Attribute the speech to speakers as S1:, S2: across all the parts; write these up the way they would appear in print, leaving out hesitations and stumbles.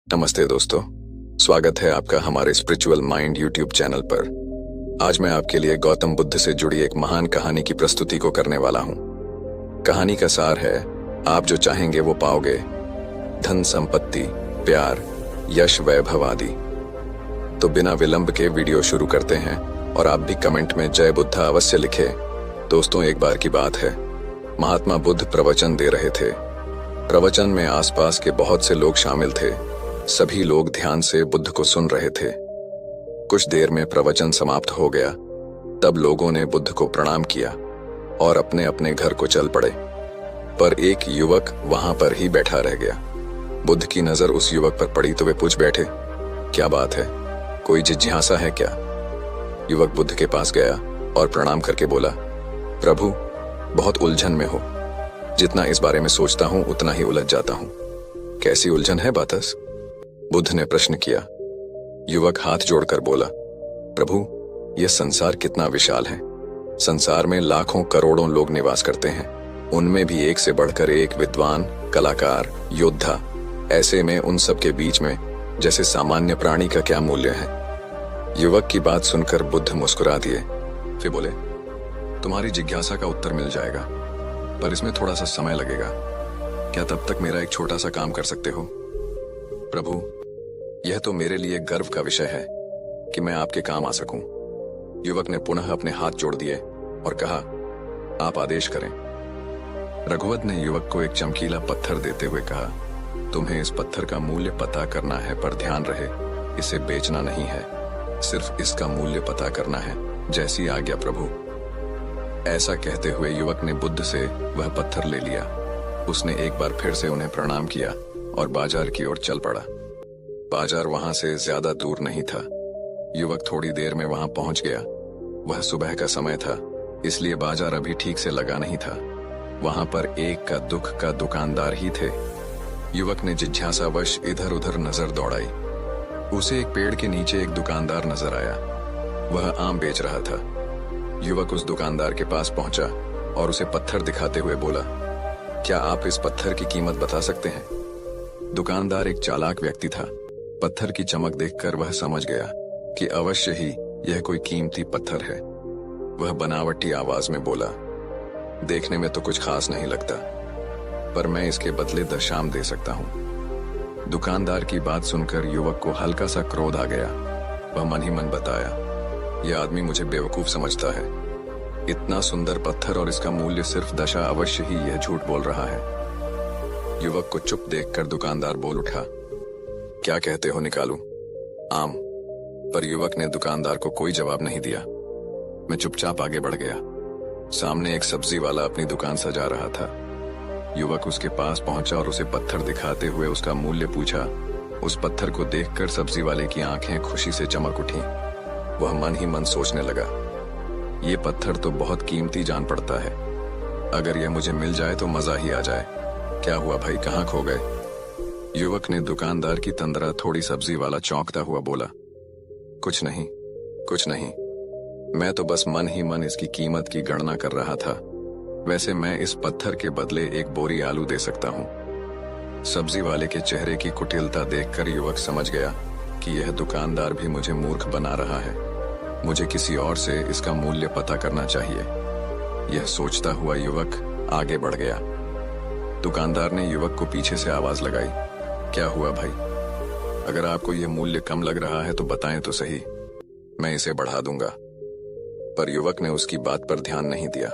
S1: नमस्ते दोस्तों, स्वागत है आपका हमारे स्पिरिचुअल माइंड यूट्यूब चैनल पर। आज मैं आपके लिए गौतम बुद्ध से जुड़ी एक महान कहानी की प्रस्तुति को करने वाला हूँ। कहानी का सार है, आप जो चाहेंगे वो पाओगे, धन संपत्ति, प्यार, यश, वैभव आदि। तो बिना विलंब के वीडियो शुरू करते हैं और आप भी कमेंट में जय बुद्धा अवश्य लिखे। दोस्तों, एक बार की बात है, महात्मा बुद्ध प्रवचन दे रहे थे। प्रवचन में आसपास के बहुत से लोग शामिल थे। सभी लोग ध्यान से बुद्ध को सुन रहे थे। कुछ देर में प्रवचन समाप्त हो गया। तब लोगों ने बुद्ध को प्रणाम किया और अपने अपने घर को चल पड़े। पर एक युवक वहां पर ही बैठा रह गया। बुद्ध की नजर उस युवक पर पड़ी तो वे पूछ बैठे, क्या बात है, कोई जिज्ञासा है क्या? युवक बुद्ध के पास गया और प्रणाम करके बोला, प्रभु, बहुत उलझन में हो। जितना इस बारे में सोचता हूं उतना ही उलझ जाता हूं। कैसी उलझन है बातस? बुद्ध ने प्रश्न किया। युवक हाथ जोड़कर बोला, प्रभु, यह संसार कितना विशाल है। संसार में लाखों करोड़ों लोग निवास करते हैं। उनमें भी एक से बढ़कर एक विद्वान, कलाकार, योद्धा। ऐसे में उन सब के बीच में जैसे सामान्य प्राणी का क्या मूल्य है? युवक की बात सुनकर बुद्ध मुस्कुरा दिए। फिर बोले, तुम्हारी जिज्ञासा का उत्तर मिल जाएगा, पर इसमें थोड़ा सा समय लगेगा। क्या तब तक मेरा एक छोटा सा काम कर सकते हो? प्रभु, यह तो मेरे लिए गर्व का विषय है कि मैं आपके काम आ सकूं। युवक ने पुनः अपने हाथ जोड़ दिए और कहा, आप आदेश करें। रघुवत ने युवक को एक चमकीला पत्थर देते हुए कहा, तुम्हें इस पत्थर का मूल्य पता करना है, पर ध्यान रहे, इसे बेचना नहीं है, सिर्फ इसका मूल्य पता करना है। जैसी आज्ञा प्रभु। ऐसा कहते हुए युवक ने बुद्ध से वह पत्थर ले लिया। उसने एक बार फिर से उन्हें प्रणाम किया और बाजार की ओर चल पड़ा। बाजार वहां से ज्यादा दूर नहीं था। युवक थोड़ी देर में वहां पहुंच गया। वह सुबह का समय था, इसलिए बाजार अभी ठीक से लगा नहीं था। वहां पर एक का दुख का दुकानदार ही थे। युवक ने जिज्ञासावश इधर उधर नजर दौड़ाई। उसे एक पेड़ के नीचे एक दुकानदार नजर आया। वह आम बेच रहा था। युवक उस दुकानदार के पास पहुंचा और उसे पत्थर दिखाते हुए बोला, क्या आप इस पत्थर की कीमत बता सकते हैं? दुकानदार एक चालाक व्यक्ति था। पत्थर की चमक देखकर वह समझ गया कि अवश्य ही यह कोई कीमती पत्थर है। वह बनावटी आवाज में बोला, देखने में तो कुछ खास नहीं लगता, पर मैं इसके बदले दशाम दे सकता हूं। दुकानदार की बात सुनकर युवक को हल्का सा क्रोध आ गया। वह मन ही मन बताया, यह आदमी मुझे बेवकूफ समझता है। इतना सुंदर पत्थर और इसका मूल्य सिर्फ दशा, अवश्य ही यह झूठ बोल रहा है। युवक को चुप देखकर दुकानदार बोल उठा, क्या कहते हो, निकालूं? आम। पर युवक ने दुकानदार को कोई जवाब नहीं दिया। मैं चुपचाप आगे बढ़ गया। सामने एक सब्जी वाला अपनी दुकान सजा रहा था। युवक उसके पास पहुंचा और उसे पत्थर दिखाते हुए उसका मूल्य पूछा। उस पत्थर को देखकर सब्जी वाले की आंखें खुशी से चमक उठी। वह मन ही मन सोचने लगा, ये पत्थर तो बहुत कीमती जान पड़ता है। अगर यह मुझे मिल जाए तो मजा ही आ जाए। क्या हुआ भाई, कहाँ खो गए? युवक ने दुकानदार की तंद्रा थोड़ी सब्जी वाला चौंकता हुआ बोला, कुछ नहीं, कुछ नहीं, मैं तो बस मन ही मन इसकी कीमत की गणना कर रहा था। वैसे मैं इस पत्थर के बदले एक बोरी आलू दे सकता हूँ। सब्जी वाले के चेहरे की कुटिलता देखकर युवक समझ गया कि यह दुकानदार भी मुझे मूर्ख बना रहा है। मुझे किसी और से इसका मूल्य पता करना चाहिए। यह सोचता हुआ युवक आगे बढ़ गया। दुकानदार ने युवक को पीछे से आवाज लगाई, क्या हुआ भाई? अगर आपको यह मूल्य कम लग रहा है तो बताएं तो सही, मैं इसे बढ़ा दूंगा। पर युवक ने उसकी बात पर ध्यान नहीं दिया।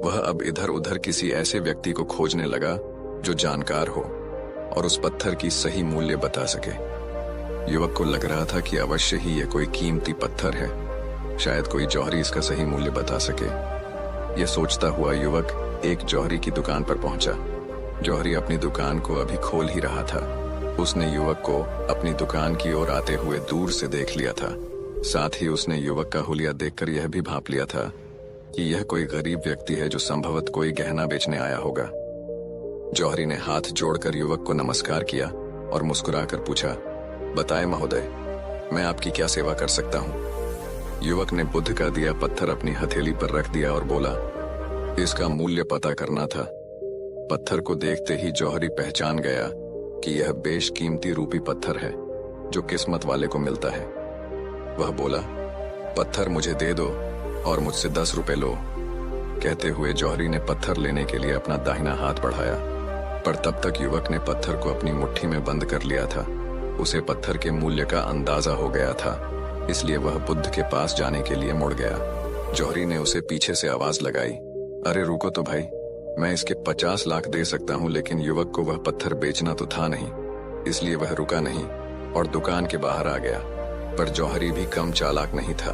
S1: वह अब इधर उधर किसी ऐसे व्यक्ति को खोजने लगा जो जानकार हो और उस पत्थर की सही मूल्य बता सके। युवक को लग रहा था कि अवश्य ही यह कोई कीमती पत्थर है। शायद कोई जौहरी इसका सही मूल्य बता सके। यह सोचता हुआ युवक एक जौहरी की दुकान पर पहुंचा। जौहरी अपनी दुकान को अभी खोल ही रहा था। उसने युवक को अपनी दुकान की ओर आते हुए दूर से देख लिया था। साथ ही उसने युवक का हुलिया देखकर यह भी भांप लिया था कि यह कोई गरीब व्यक्ति है जो संभवत कोई गहना बेचने आया होगा। जौहरी ने हाथ जोड़कर युवक को नमस्कार किया और मुस्कुराकर पूछा, बताएं महोदय, मैं आपकी क्या सेवा कर सकता हूँ? युवक ने बुद्ध का दिया पत्थर अपनी हथेली पर रख दिया और बोला, इसका मूल्य पता करना था। पत्थर को देखते ही जौहरी पहचान गया कि यह बेशकीमती रूपी पत्थर है जो किस्मत वाले को मिलता है। वह बोला, पत्थर मुझे दे दो और मुझसे 10 रुपए लो। कहते हुए जौहरी ने पत्थर लेने के लिए अपना दाहिना हाथ बढ़ाया, पर तब तक युवक ने पत्थर को अपनी मुट्ठी में बंद कर लिया था। उसे पत्थर के मूल्य का अंदाजा हो गया था, इसलिए वह बुद्ध के पास जाने के लिए मुड़ गया। जौहरी ने उसे पीछे से आवाज लगाई, अरे रुको तो भाई, मैं इसके 50 लाख दे सकता हूँ। लेकिन युवक को वह पत्थर बेचना तो था नहीं, इसलिए वह रुका नहीं और दुकान के बाहर आ गया। पर जौहरी भी कम चालाक नहीं था।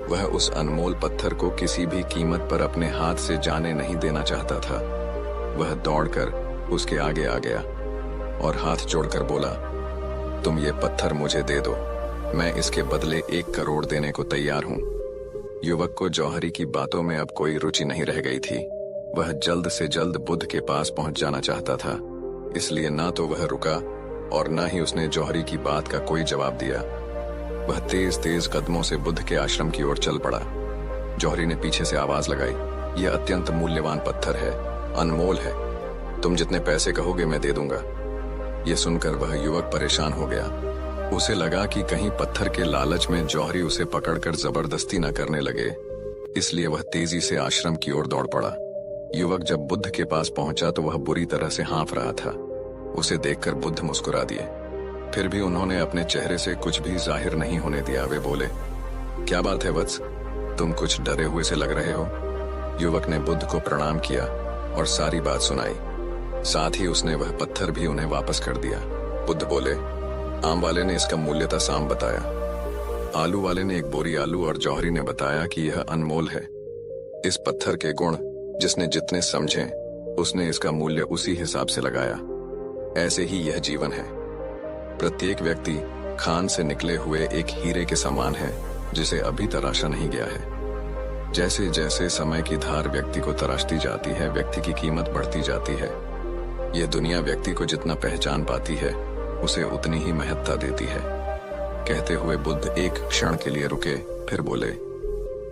S1: वह उस अनमोल पत्थर को किसी भी कीमत पर अपने हाथ से जाने नहीं देना चाहता था। वह दौड़कर उसके आगे आ गया और हाथ जोड़कर बोला, तुम ये पत्थर मुझे दे दो, मैं इसके बदले 1 करोड़ देने को तैयार हूँ। युवक को जौहरी की बातों में अब कोई रुचि नहीं रह गई थी। वह जल्द से जल्द बुद्ध के पास पहुंच जाना चाहता था, इसलिए ना तो वह रुका और ना ही उसने जौहरी की बात का कोई जवाब दिया। वह तेज तेज कदमों से बुद्ध के आश्रम की ओर चल पड़ा। जौहरी ने पीछे से आवाज लगाई, यह अत्यंत मूल्यवान पत्थर है, अनमोल है, तुम जितने पैसे कहोगे मैं दे दूंगा। यह सुनकर वह युवक परेशान हो गया। उसे लगा कि कहीं पत्थर के लालच में जौहरी उसे पकड़कर जबरदस्ती न करने लगे, इसलिए वह तेजी से आश्रम की ओर दौड़ पड़ा। युवक जब बुद्ध के पास पहुंचा तो वह बुरी तरह से हाँफ रहा था। उसे देखकर बुद्ध मुस्कुरा दिए, फिर भी उन्होंने अपने चेहरे से कुछ भी जाहिर नहीं होने दिया। वे बोले, क्या बात है वत्स, तुम कुछ डरे हुए से लग रहे हो। युवक ने बुद्ध को प्रणाम किया और सारी बात सुनाई। साथ ही उसने वह पत्थर भी उन्हें वापस कर दिया। बुद्ध बोले, आम वाले ने इसका मूल्य साम बताया, आलू वाले ने 1 बोरी आलू और जौहरी ने बताया कि यह अनमोल है। इस पत्थर के गुण जिसने जितने समझे उसने इसका मूल्य उसी हिसाब से लगाया। ऐसे ही यह जीवन है। प्रत्येक व्यक्ति खान से निकले हुए एक हीरे के समान है जिसे अभी तराशा नहीं गया है। जैसे जैसे समय की धार व्यक्ति को तराशती जाती है, व्यक्ति की कीमत बढ़ती जाती है। यह दुनिया व्यक्ति को जितना पहचान पाती है उसे उतनी ही महत्ता देती है। कहते हुए बुद्ध एक क्षण के लिए रुके, फिर बोले,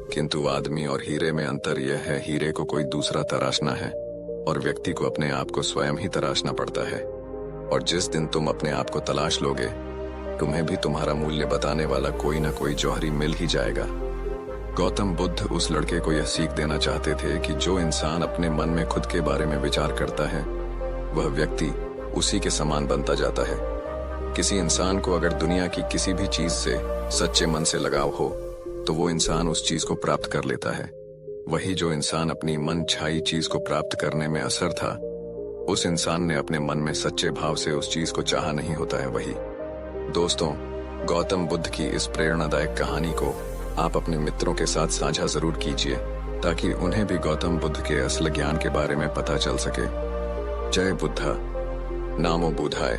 S1: किंतु आदमी और हीरे में अंतर यह है, हीरे को कोई दूसरा तराशना है और व्यक्ति को अपने आप को स्वयं ही तराशना पड़ता है। और जिस दिन तुम अपने आप को तलाश लोगे, तुम्हें भी तुम्हारा मूल्य बताने वाला कोई ना कोई जौहरी मिल ही जाएगा। गौतम बुद्ध उस लड़के को यह सीख देना चाहते थे कि जो इंसान अपने मन में खुद के बारे में विचार करता है वह व्यक्ति उसी के समान बनता जाता है। किसी इंसान को अगर दुनिया की किसी भी चीज से सच्चे मन से लगाव हो तो वो इंसान उस चीज को प्राप्त कर लेता है। वही जो इंसान अपनी मन छाई चीज को प्राप्त करने में असर था, उस इंसान ने अपने मन में सच्चे भाव से उस चीज को चाहा नहीं होता है। वही दोस्तों, गौतम बुद्ध की इस प्रेरणादायक कहानी को आप अपने मित्रों के साथ साझा जरूर कीजिए ताकि उन्हें भी गौतम बुद्ध के असल ज्ञान के बारे में पता चल सके। जय बुद्धा, नामो बुद्धाय।